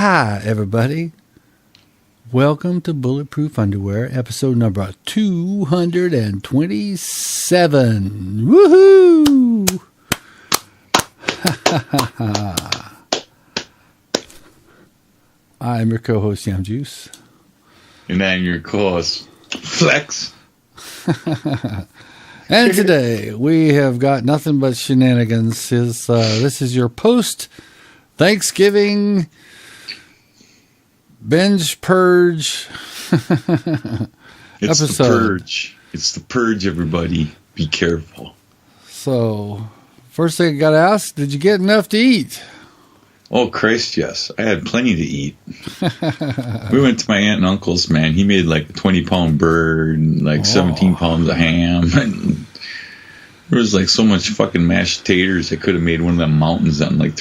Hi, everybody. Welcome to Bulletproof Underwear, episode number 227. Woohoo! I'm your co-host, Yam Juice. And I'm your co-host, Flex. And today, we have got nothing but shenanigans. This is your post-Thanksgiving binge purge It's episode. The purge. It's the purge, everybody. Be careful. So, first thing I got to ask, did you get enough to eat? Oh, Christ, yes. I had plenty to eat. We went to my aunt and uncle's, man. He made like a 20-pound bird and like 17 pounds of ham. And there was like so much fucking mashed taters. I could have made one of them mountains on like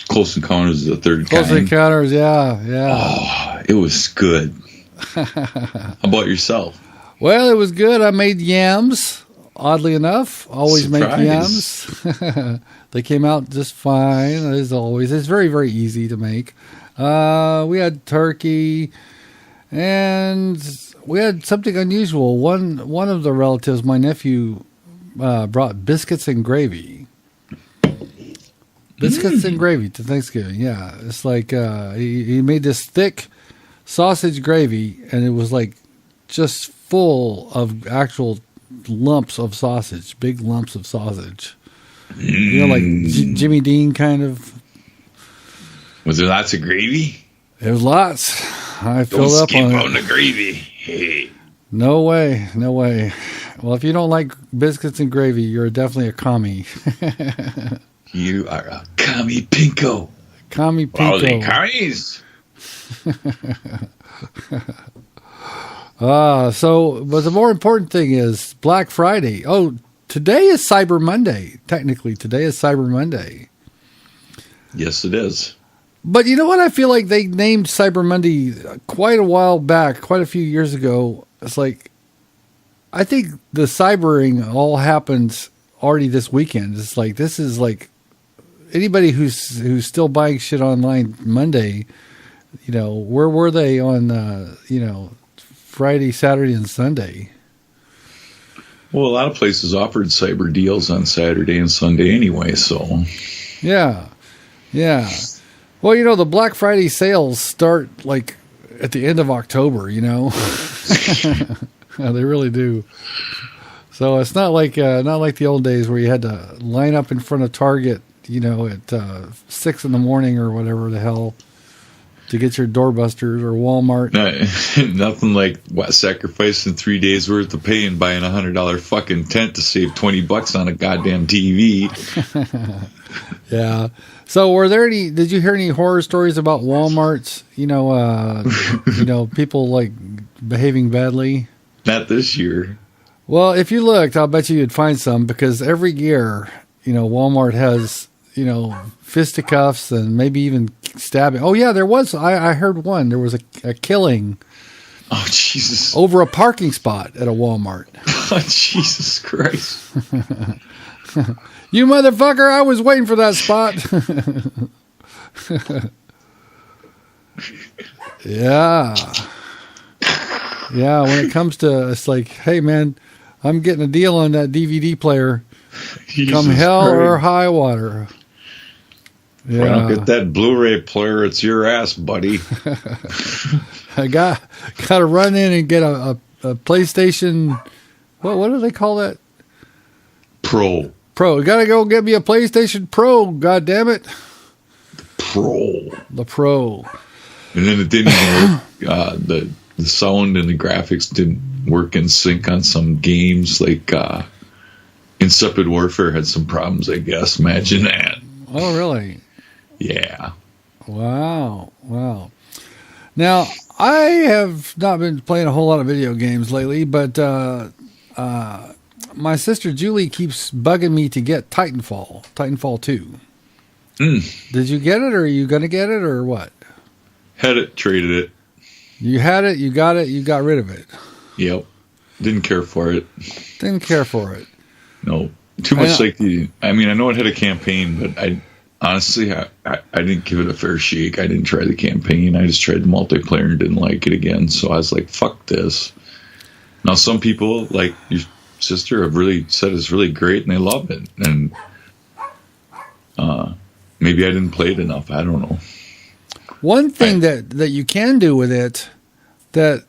Close Encounters of the Third Kind. Close Encounters, yeah. Oh, it was good. How about yourself? Well, it was good. I made yams, oddly enough. Always Surprise. make yams. They came out just fine, as always. It's very, very easy to make. We had turkey, and we had something unusual. One of the relatives, my nephew, brought biscuits and gravy. Biscuits and gravy to Thanksgiving, yeah. It's like he made this thick sausage gravy, and it was like just full of actual lumps of sausage, big lumps of sausage. You know, like Jimmy Dean kind of. Was there lots of gravy? There was lots. I filled Don't up skip on on it. the gravy. Hey. No way, no way. Well, if you don't like biscuits and gravy, you're definitely a commie. You are a commie pinko. Commie All the pinko. commies. But the more important thing is Black Friday. Oh, today is Cyber Monday. Technically, today is Cyber Monday. Yes, it is. But you know what? I feel like they named Cyber Monday quite a while back, quite a few years ago. It's like, I think the cybering all happened already this weekend. It's like, this is like, anybody who's still buying shit online Monday, you know, where were they on, Friday, Saturday, and Sunday? Well, a lot of places offered cyber deals on Saturday and Sunday anyway, so. Yeah. Well, you know, the Black Friday sales start like at the end of October, you know. Yeah, they really do. So it's not like the old days where you had to line up in front of Target, you know, at 6 a.m. or whatever the hell to get your doorbusters, or Walmart. Nothing like sacrificing 3 days worth of pay and buying $100 fucking tent to save $20 on a goddamn TV. Yeah. So did you hear any horror stories about Walmarts? You know, people like behaving badly? Not this year. Well, if you looked, I'll bet you'd find some, because every year, you know, Walmart has, you know, fisticuffs and maybe even stabbing. Oh yeah, there was. I heard one. There was a killing. Oh Jesus! Over a parking spot at a Walmart. Oh Jesus Christ! You motherfucker! I was waiting for that spot. Yeah. Yeah. When it comes to, it's like, hey man, I'm getting a deal on that DVD player. Come hell or high water. Yeah. Well, get that Blu-ray player. It's your ass, buddy. I got to run in and get a PlayStation. What do they call that? Pro. You got to go get me a PlayStation Pro. God damn it. The Pro. And then it didn't work. The sound and the graphics didn't work in sync on some games. Like Insipid Warfare had some problems, I guess. Imagine that. Oh, really? Yeah. Wow. Now, I have not been playing a whole lot of video games lately, but my sister Julie keeps bugging me to get Titanfall 2. Did you get it, or are you going to get it, or what? Had it, traded it. You had it, you got it, you got rid of it. Yep. Didn't care for it. Didn't care for it. No. Too much like I know it had a campaign, but Honestly, I didn't give it a fair shake. I didn't try the campaign. I just tried the multiplayer and didn't like it again. So I was like, fuck this. Now, some people, like your sister, have really said it's really great and they love it. And maybe I didn't play it enough. I don't know. One thing that you can do with it that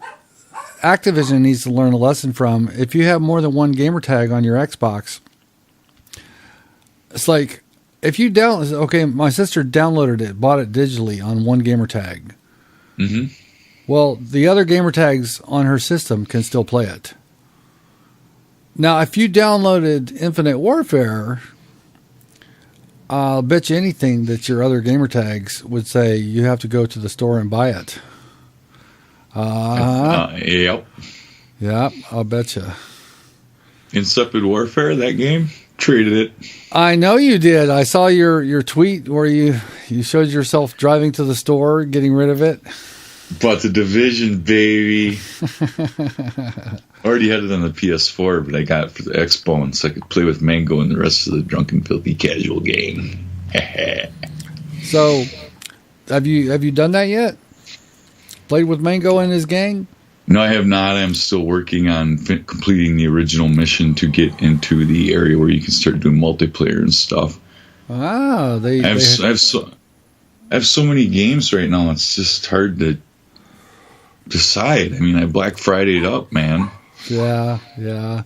Activision needs to learn a lesson from, if you have more than one gamer tag on your Xbox, it's like, if you my sister downloaded it, bought it digitally on one gamer tag. Mm-hmm. Well, the other gamer tags on her system can still play it. Now, if you downloaded Infinite Warfare, I'll bet you anything that your other gamer tags would say you have to go to the store and buy it. Yep. Yeah, I'll bet you. Incepted Warfare, that game? Traded it. I know you did. I saw your tweet where you showed yourself driving to the store, getting rid of it. But the Division, baby. Already had it on the PS4, but I got it for the Xbox so I could play with Mango and the rest of the drunken, filthy casual gang. So, have you done that yet? Played with Mango and his gang? No, I have not. I'm still working on completing the original mission to get into the area where you can start doing multiplayer and stuff. Ah, I have so many games right now. It's just hard to decide. I mean, I Black Friday'd up, man. Yeah.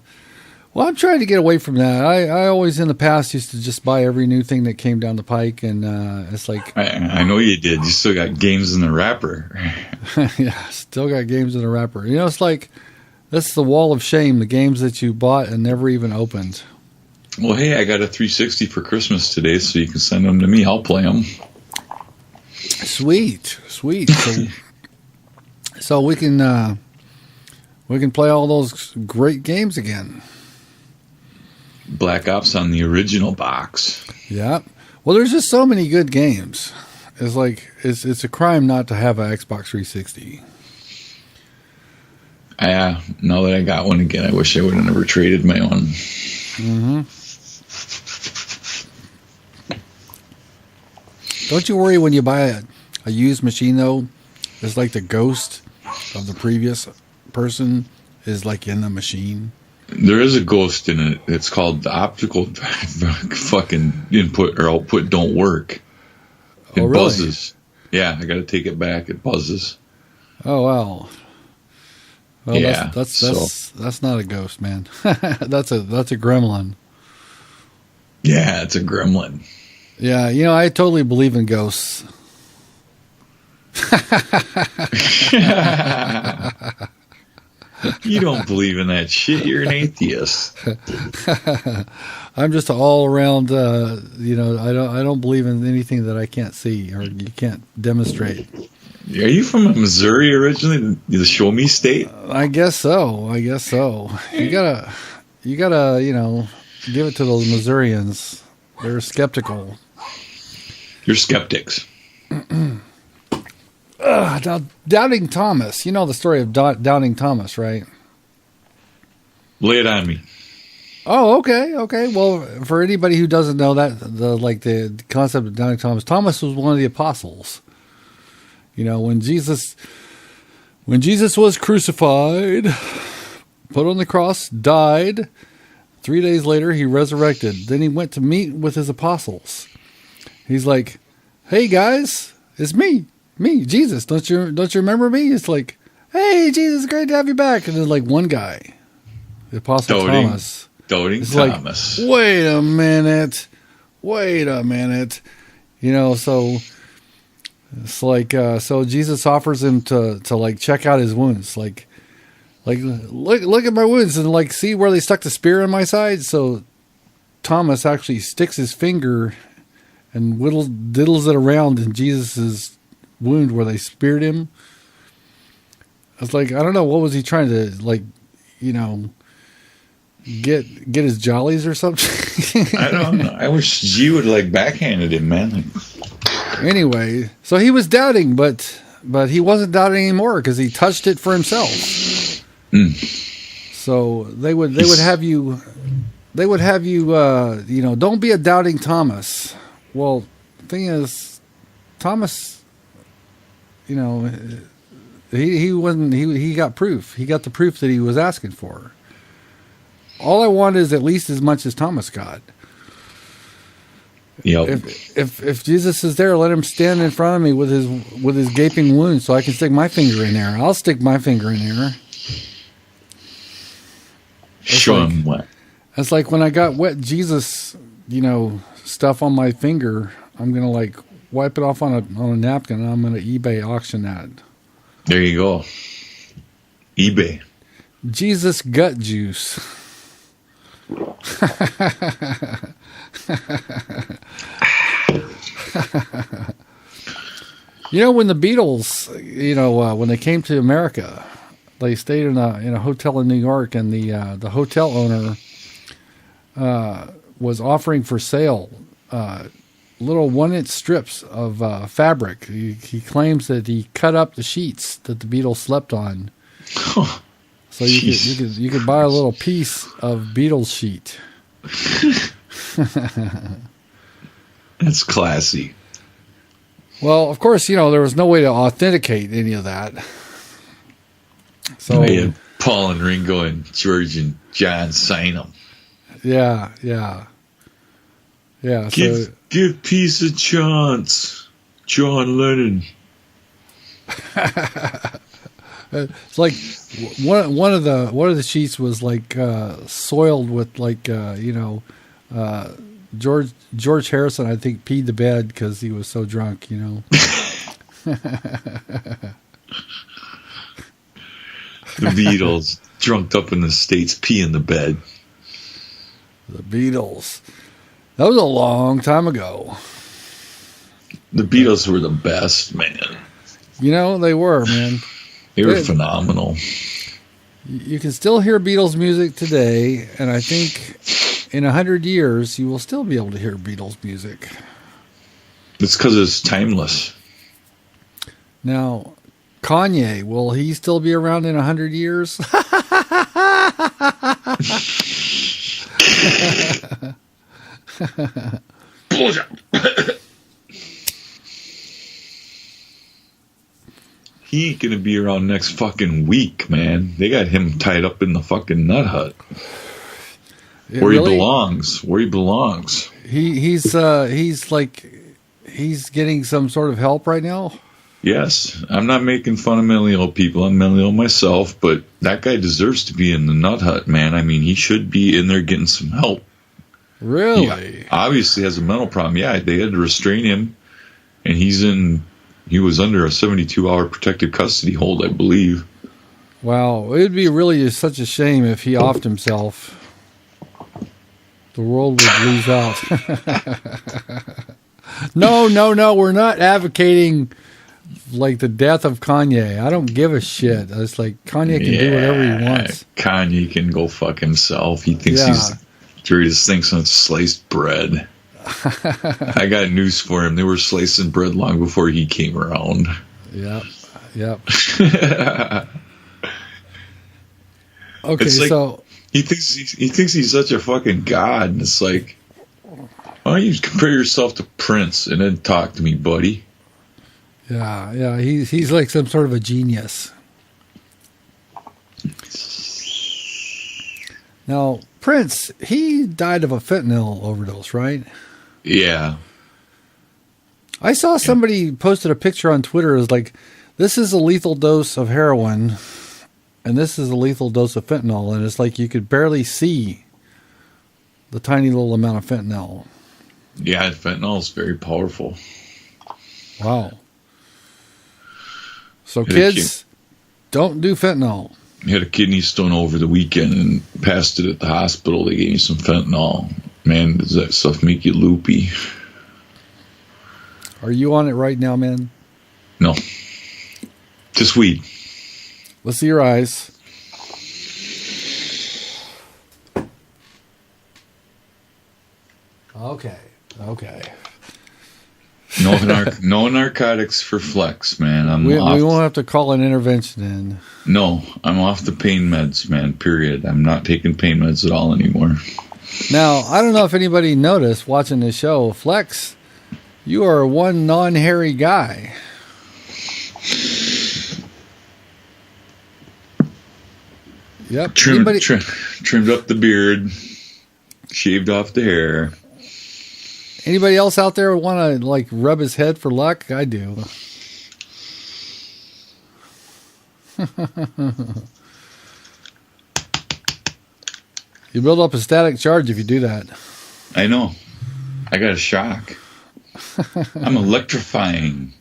Well, I'm trying to get away from that. I always in the past used to just buy every new thing that came down the pike, and it's like I know you did. You still got games in the wrapper. Yeah, still got games in the wrapper. You know, it's like that's the wall of shame. The games that you bought and never even opened. Well, hey, I got a 360 for Christmas today, so you can send them to me. I'll play them. Sweet. So we can play all those great games again. Black Ops on the original box. Yeah. Well, there's just so many good games. It's like it's a crime not to have an Xbox 360. Now that I got one again, I wish I would have never traded my own. Mm-hmm. Don't you worry when you buy a used machine, though. It's like the ghost of the previous person is like in the machine. There is a ghost in it. It's called the optical fucking input or output don't work. It really? Buzzes. Yeah, I got to take it back. It buzzes. Oh wow. Well, yeah, that's not a ghost, man. that's a gremlin. Yeah, it's a gremlin. Yeah, you know, I totally believe in ghosts. You don't believe in that shit. You're an atheist. I'm just all around. You know, I don't believe in anything that I can't see or you can't demonstrate. Are you from Missouri originally? The Show Me State? I guess so. You gotta, you know, give it to those Missourians. They're skeptical. You're skeptics. Now, Doubting Thomas. You know the story of Doubting Thomas, right? Lay it on me. Oh, okay. Well, for anybody who doesn't know that, the concept of Doubting Thomas, Thomas was one of the apostles. You know, when Jesus was crucified, put on the cross, died, 3 days later he resurrected. Then he went to meet with his apostles. He's like, "Hey guys, it's me, Jesus. Don't you remember me?" It's like, "Hey Jesus, great to have you back." And then like one guy, the apostle Thomas, Doubting Thomas. Like, wait a minute. You know, so it's like so Jesus offers him to like check out his wounds, like look at my wounds and like see where they stuck the spear in my side. So Thomas actually sticks his finger and diddles it around in Jesus's wound where they speared him. I was like, I don't know, what was he trying to, like, you know, get his jollies or something? I don't know. I wish G would like backhanded him, man. Anyway, so he was doubting, but he wasn't doubting anymore because he touched it for himself. So they would have you, you know, don't be a doubting Thomas. Well, thing is, Thomas, you know, he got proof. He got the proof that he was asking for. All I want is at least as much as Thomas got. Yep. If Jesus is there, let him stand in front of me with his gaping wound, so I can stick my finger in there. I'll stick my finger in there. Show him what. It's like when I got wet Jesus, stuff on my finger. I'm gonna like wipe it off on a napkin, and I'm gonna eBay auction that. There you go. eBay. Jesus gut juice. When the Beatles, when they came to America, they stayed in a hotel in New York, and the hotel owner was offering for sale little 1-inch strips of fabric. He claims that he cut up the sheets that the Beatles slept on. So you could buy a little piece of Beatles sheet. That's classy. Well, of course, there was no way to authenticate any of that. So had Paul and Ringo and George and John sign them. Yeah. Give peace a chance, John Lennon. It's like one of the sheets was like soiled with like George Harrison, I think, peed the bed because he was so drunk. The Beatles, drunked up in the States, pee in the bed. The Beatles. That was a long time ago. The Beatles were the best, man. They were, man. They were phenomenal. You can still hear Beatles music today, and I think in 100 years you will still be able to hear Beatles music. It's because it's timeless. Now, Kanye, will he still be around in 100 years? He ain't gonna be around next fucking week, man. They got him tied up in the fucking nut hut. Where he belongs. He's getting some sort of help right now. Yes, I'm not making fun of mentally ill people. I'm mentally ill myself, but that guy deserves to be in the nut hut, man. I mean, he should be in there getting some help. Really? He obviously has a mental problem. Yeah, they had to restrain him, and he was under a 72-hour protective custody hold, I believe. Wow, it would be really such a shame if he offed himself. The world would lose out. No, we're not advocating like the death of Kanye. I don't give a shit. It's like Kanye can do whatever he wants. Kanye can go fuck himself. He thinks he's the greatest thing since sliced bread. I got news for him. They were slicing bread long before he came around. Yep. Okay, it's like, so he thinks he's such a fucking god, and it's like, why don't you compare yourself to Prince and then talk to me, buddy? Yeah. He's like some sort of a genius. Now, Prince, he died of a fentanyl overdose, right? Yeah. I saw somebody posted a picture on Twitter. It was like, this is a lethal dose of heroin, and this is a lethal dose of fentanyl. And it's like you could barely see the tiny little amount of fentanyl. Yeah, fentanyl is very powerful. Wow. So kids, don't do fentanyl. I had a kidney stone over the weekend and passed it at the hospital. They gave me some fentanyl. Man, does that stuff make you loopy? Are you on it right now, man? No. Just weed. Let's see your eyes. Okay. No narcotics for Flex, man. We won't have to call an intervention in. No, I'm off the pain meds, man, period. I'm not taking pain meds at all anymore. Now, I don't know if anybody noticed watching this show, Flex, You are one non-hairy guy. Yep. Trimmed up the beard, shaved off the hair. Anybody else out there want to like rub his head for luck? I do. You build up a static charge if you do that. I know. I got a shock. I'm electrifying.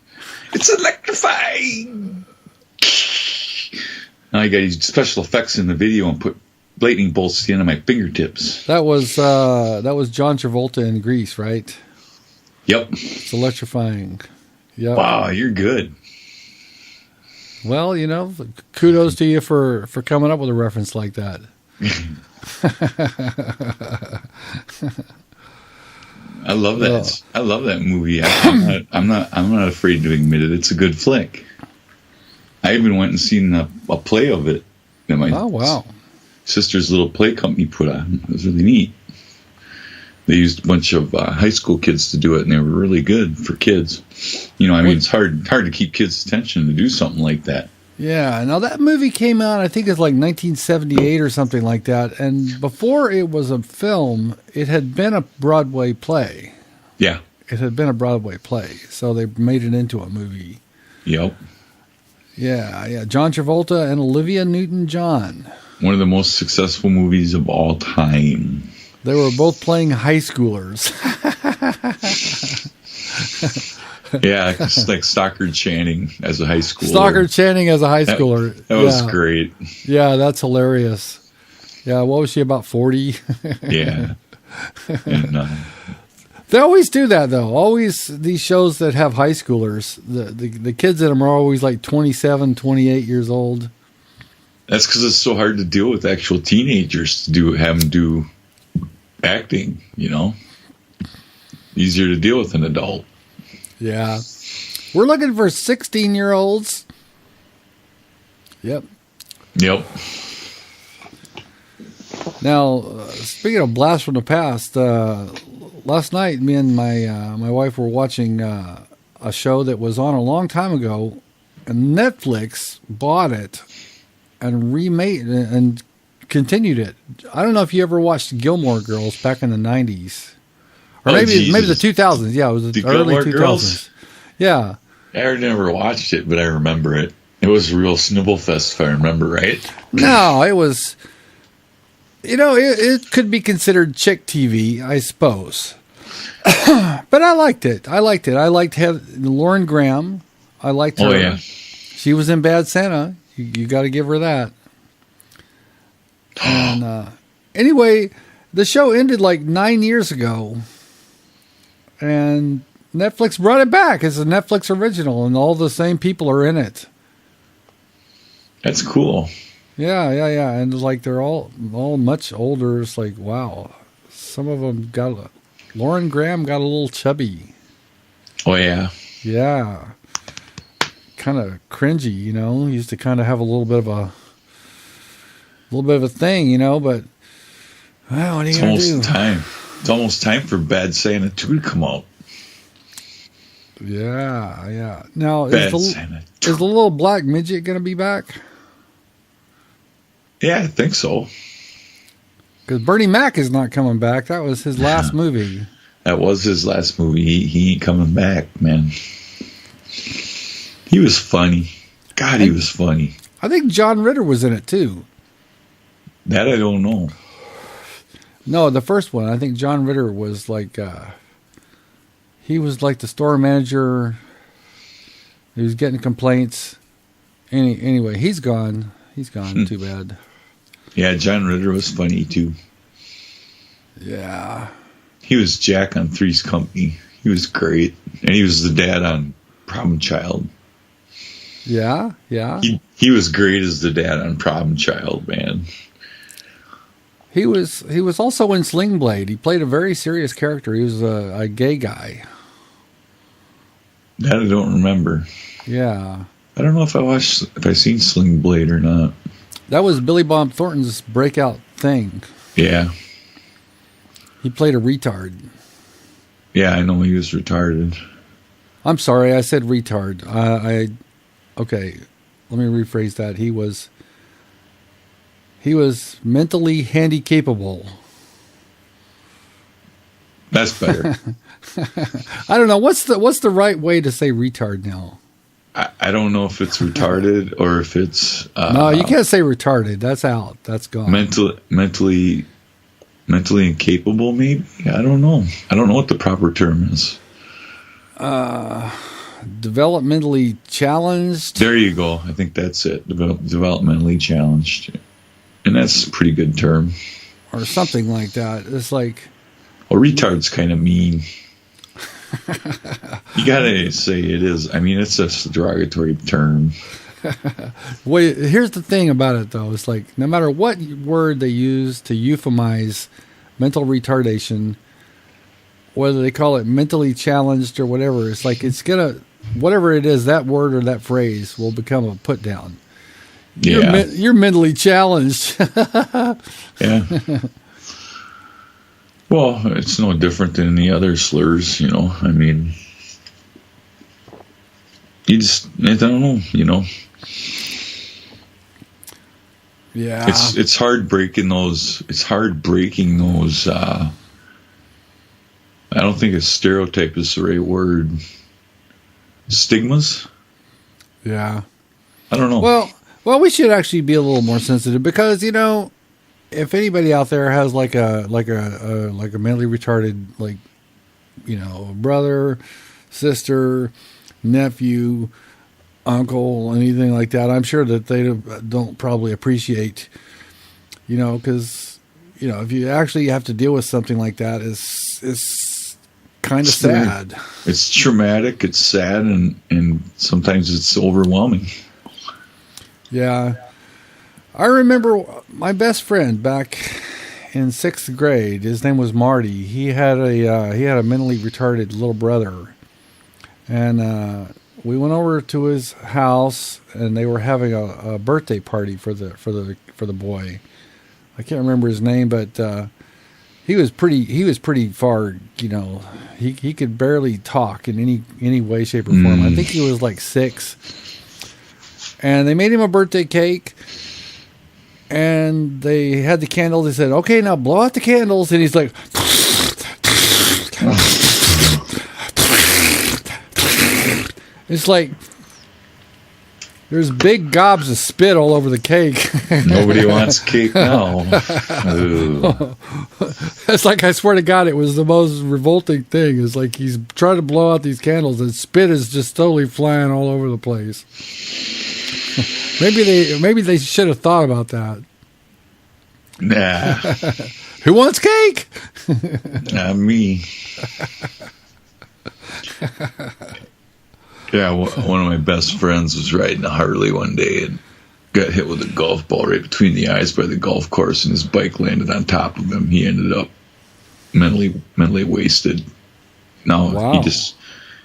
It's electrifying. Now I got these special effects in the video and put lightning bolts at the end of my fingertips. That was John Travolta in Grease, right? Yep. It's electrifying. Yep. Wow, you're good. Well, kudos to you for coming up with a reference like that. I love that. Well, I love that movie. I'm not afraid to admit it. It's a good flick. I even went and seen a play of it that my sister's little play company put on. It was really neat. They used a bunch of high school kids to do it, and they were really good for kids. It's hard to keep kids' attention to do something like that. Yeah. Now that movie came out, I think it's like 1978 or something like that. And before it was a film, it had been a Broadway play. Yeah. It had been a Broadway play, so they made it into a movie. Yep. Yeah. John Travolta and Olivia Newton-John. One of the most successful movies of all time. They were both playing high schoolers. Yeah, it's like Stockard Channing as a high schooler. Stockard Channing as a high schooler. That was great. Yeah, that's hilarious. Yeah, what was she, about 40? Yeah. And, they always do that, though. Always these shows that have high schoolers, the kids in them are always like 27, 28 years old. That's because it's so hard to deal with actual teenagers to have them do acting, Easier to deal with an adult. Yeah. We're looking for 16-year-olds. Yep. Now, speaking of blast from the past, last night me and my wife were watching a show that was on a long time ago, and Netflix bought it and remade it and continued it. I don't know if you ever watched Gilmore Girls back in the 90s. Or maybe the 2000s. Yeah, it was the early 2000s. Girls? Yeah. I never watched it, but I remember it. It was a real snibble fest, if I remember right. No, it was... it could be considered chick TV, I suppose. But I liked it. I liked Lauren Graham. I liked her. Oh, yeah. She was in Bad Santa. You got to give her that. And anyway, the show ended like 9 years ago. And Netflix brought it back. It's a Netflix original, and all the same people are in it. That's cool. Yeah. And it's like they're all much older. It's like, wow. Some of them Lauren Graham got a little chubby. Oh, yeah. Yeah. Kind of cringy, He used to kind of have a little bit of a thing, but well, what are you going to do? It's almost time for Bad Santa 2 to come out. Yeah. Now, Bad Santa 2. Is the little black midget going to be back? Yeah, I think so. Because Bernie Mac is not coming back. That was his last movie. That was his last movie. He ain't coming back, man. He was funny. God, he was funny. I think John Ritter was in it, too. That I don't know. No, the first one. I think John Ritter was like... he was like the store manager. He was getting complaints. Anyway, he's gone. He's gone. Too bad. Yeah, John Ritter was funny, too. Yeah. He was Jack on Three's Company. He was great. And he was the dad on Problem Child. Yeah. He was great as the dad on Problem Child, man. He was also in Sling Blade. He played a very serious character. He was a gay guy. That I don't remember. Yeah. I don't know if I seen Sling Blade or not. That was Billy Bob Thornton's breakout thing. Yeah. He played a retard. Yeah, I know he was retarded. I'm sorry, I said retard. Okay. Let me rephrase that. He was mentally handicapable. That's better. I don't know what's the right way to say retard now. I don't know if it's retarded or if it's no, you can't say retarded. That's out. That's gone. Mentally incapable. Maybe I don't know. I don't know what the proper term is. Developmentally challenged. There you go. I think that's it. Developmentally challenged, and that's a pretty good term. Or something like that. It's like. Well, retard's kind of mean. You gotta say it is. I mean, it's just a derogatory term. Well, here's the thing about it, though. It's like no matter what word they use to euphemize mental retardation, whether they call it mentally challenged or whatever, it's like it's gonna, whatever it is, that word or that phrase will become a put down. Yeah. You're mentally challenged. Yeah. Well, it's no different than the other slurs, you know. I mean, I don't know, you know. Yeah. It's hard breaking those. It's hard breaking those. I don't think a stereotype is the right word. Stigmas. Yeah. I don't know. Well, we should actually be a little more sensitive because, you know, if anybody out there has like a mentally retarded, like, you know, brother, sister, nephew, uncle, anything like that, I'm sure that they don't probably appreciate, you know, because, you know, if you actually have to deal with something like that, it's kind of sad. It's traumatic. It's sad, and sometimes it's overwhelming. Yeah. I remember my best friend back in 6th grade. His name was Marty. He had a mentally retarded little brother, and we went over to his house, and they were having a birthday party for the boy. I can't remember his name, but he was pretty far. You know, he could barely talk in any way, shape, or form. I think he was like 6, and they made him a birthday cake. And they had the candles. They said, "Okay, now blow out the candles." And he's like, it's like there's big gobs of spit all over the cake. Nobody wants cake now. It's like, I swear to God, it was the most revolting thing. It's like he's trying to blow out these candles and spit is just totally flying all over the place. Maybe they should have thought about that. Nah. Who wants cake? Not me. Yeah, one of my best friends was riding a Harley one day and got hit with a golf ball right between the eyes by the golf course, and his bike landed on top of him. He ended up mentally wasted. Now, wow.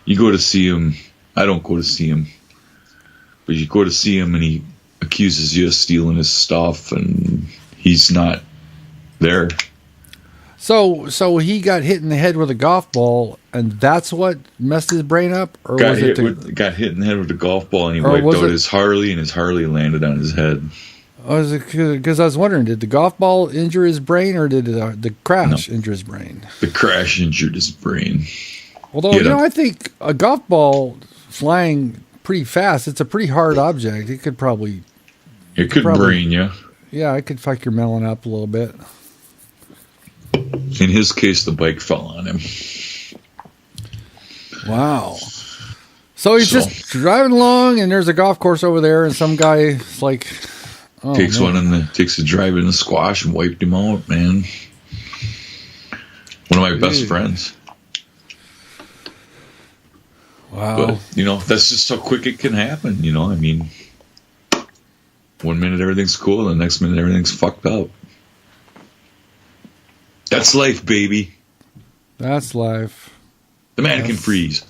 You go to see him. I don't go to see him. But you go to see him and he accuses you of stealing his stuff, and he's not there. So he got hit in the head with a golf ball, and that's what messed his brain up? Or got hit in the head with a golf ball, and he wiped out his Harley, and his Harley landed on his head. Because I was wondering, did the golf ball injure his brain, or did the crash injure his brain? The crash injured his brain. Although, I think a golf ball flying pretty fast, it's a pretty hard object. It could probably brain you. Yeah, it could fuck your melon up a little bit. In his case, the bike fell on him. Wow. So he's just driving along, and there's a golf course over there, and some guy's like, takes a drive in the squash and wiped him out, man. One of my best friends. Wow. But, that's just how quick it can happen, I mean, one minute everything's cool, and the next minute everything's fucked up. That's life, baby. That's life. The man can freeze.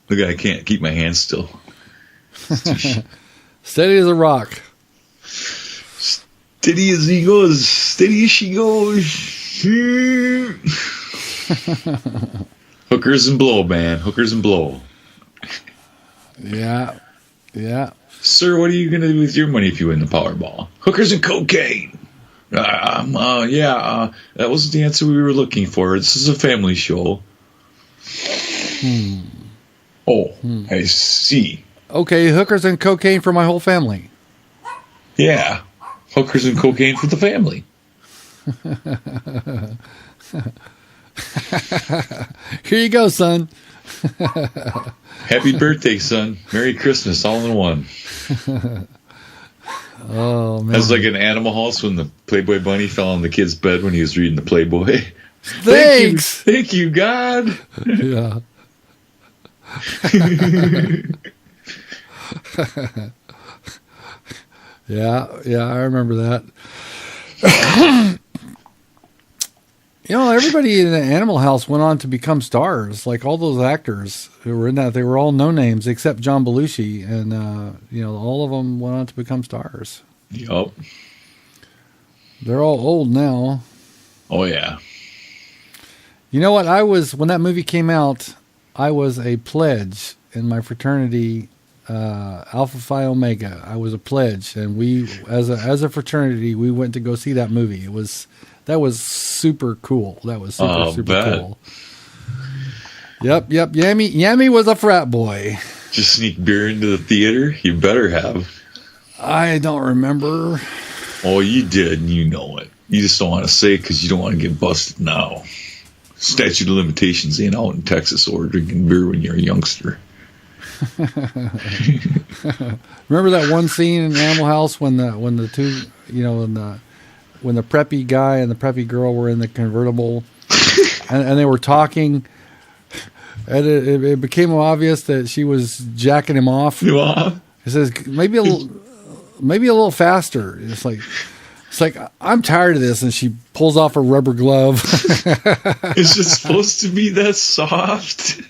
Look, I can't keep my hands still. Steady as a rock. Steady as he goes. Steady as she goes. Hookers and blow, man. Hookers and blow. Yeah. Yeah. Sir, what are you going to do with your money if you win the Powerball? Hookers and cocaine. That wasn't the answer we were looking for. This is a family show. I see. Okay, hookers and cocaine for my whole family. Yeah. Hookers and cocaine for the family. Here you go, son. Happy birthday, son. Merry Christmas, all in one. Oh, man. That's like an Animal House when the Playboy Bunny fell on the kid's bed when he was reading the Playboy. Thanks. Thank you, God. Yeah. Yeah, I remember that. Everybody in the Animal House went on to become stars. Like all those actors who were in that, they were all no names except John Belushi, and all of them went on to become stars. Yup. They're all old now. Oh yeah. You know what? when that movie came out, I was a pledge in my fraternity, Alpha Phi Omega. I was a pledge, and we, as a fraternity, we went to go see that movie. That was super cool. That was super cool. Yep. Yammy was a frat boy. Just sneak beer into the theater? You better have. I don't remember. Oh, you did, and you know it. You just don't want to say it because you don't want to get busted now. Statute of limitations ain't out in Texas or drinking beer when you're a youngster. Remember that one scene in Animal House when the two, when the preppy guy and the preppy girl were in the convertible and they were talking, and it became obvious that she was jacking him off. Yeah. He says, maybe a little faster. It's like, I'm tired of this. And she pulls off a rubber glove. Is it supposed to be that soft?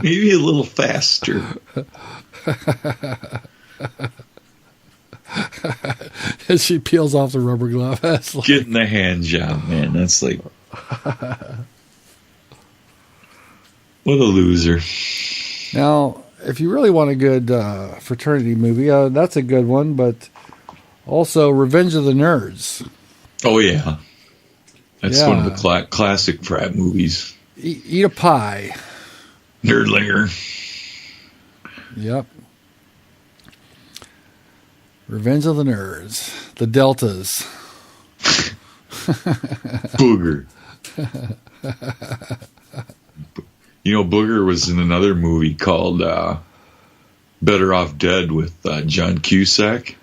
Maybe a little faster. And she peels off the rubber glove. Getting the hand job, man. That's like... What a loser. Now, if you really want a good fraternity movie, that's a good one, but... Also, Revenge of the Nerds. Oh, yeah. That's one of the classic frat movies. Eat a pie. Nerdlinger. Yep. Revenge of the Nerds. The Deltas. Booger. Booger was in another movie called Better Off Dead with John Cusack.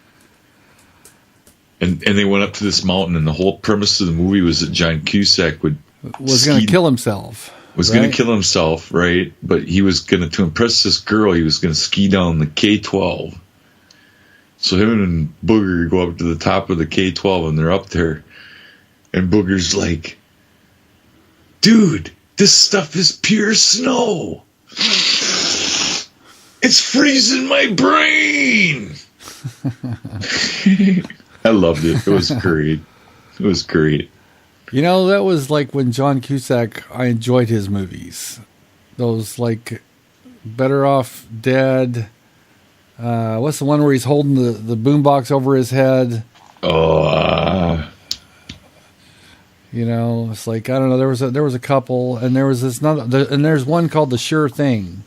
And they went up to this mountain, and the whole premise of the movie was that John Cusack was going to kill himself. Going to kill himself, right? But he was going to impress this girl, he was going to ski down the K-12. So him and Booger go up to the top of the K-12, and they're up there. And Booger's like, dude, this stuff is pure snow. It's freezing my brain. I loved it. It was great. It was great. That was like when John Cusack, I enjoyed his movies. Those like Better Off Dead. What's the one where he's holding the boombox over his head? It's like, I don't know. There was a couple, and there was this and there's one called The Sure Thing,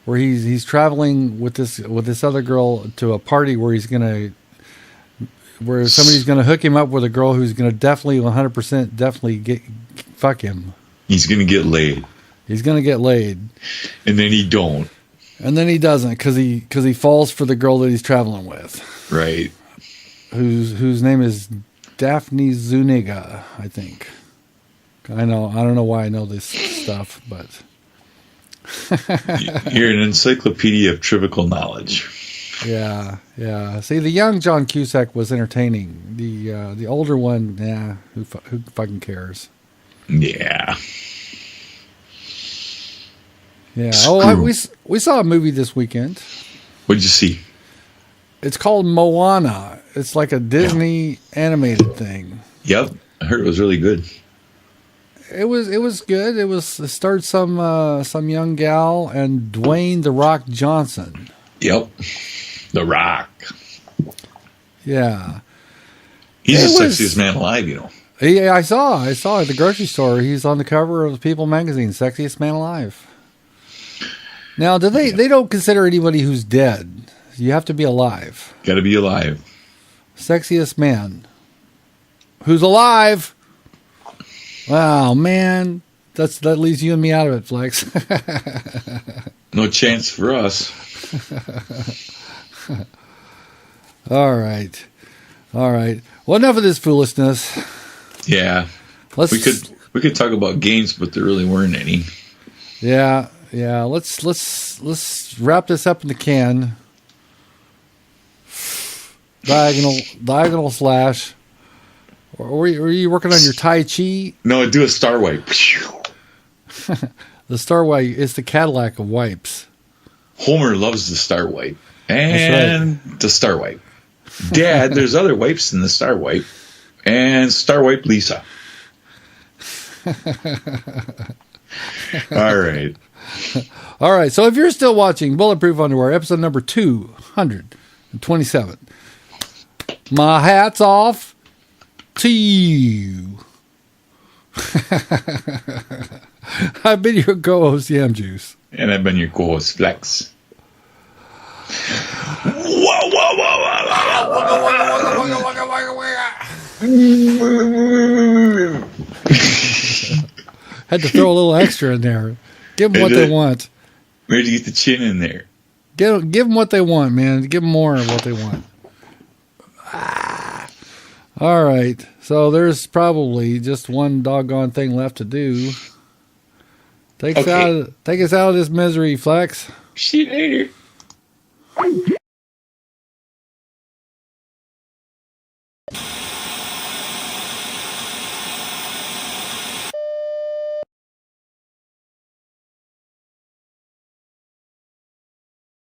where he's traveling with this other girl to a party where somebody's gonna hook him up with a girl who's gonna definitely 100% fuck him. He's gonna get laid. He's gonna get laid, and then he don't. And then he doesn't because he falls for the girl that he's traveling with. Right. Whose name is Daphne Zuniga, I think. I don't know why I know this stuff, but. You're an encyclopedia of trivial knowledge. Yeah. See, the young John Cusack was entertaining. The older one, who fucking cares? Yeah. Yeah. Oh, we saw a movie this weekend. What'd you see? It's called Moana. It's like a Disney animated thing. Yep, I heard it was really good. It was good. It starred some young gal and Dwayne The Rock Johnson. Yep, The Rock. Yeah, he's the sexiest man alive. You know. Yeah, I saw at the grocery store. He's on the cover of People magazine, sexiest man alive. Now, they don't consider anybody who's dead. You have to be alive. Got to be alive. Sexiest man who's alive. Wow, man, that leaves you and me out of it, Flex. No chance for us. All right. Well, enough of this foolishness. Yeah, we could talk about games, but there really weren't any. Yeah. Let's wrap this up in the can. Diagonal slash. Or were you working on your Tai Chi? No, do a star wipe. The star wipe is the Cadillac of wipes. Homer loves the star wipe and the star wipe. Dad, there's other wipes in the star wipe and star wipe Lisa. All right. So if you're still watching Bulletproof Underwear, episode number 227, my hat's off to you. I've been your co-host, Yam Juice. And I've been your co-host, Flex. Had to throw a little extra in there. Give them what they want. Where'd you get the chin in there? Give them what they want, man. Give them more of what they want. All right. So there's probably just one doggone thing left to do. Take us out of this misery, Flex. See you later.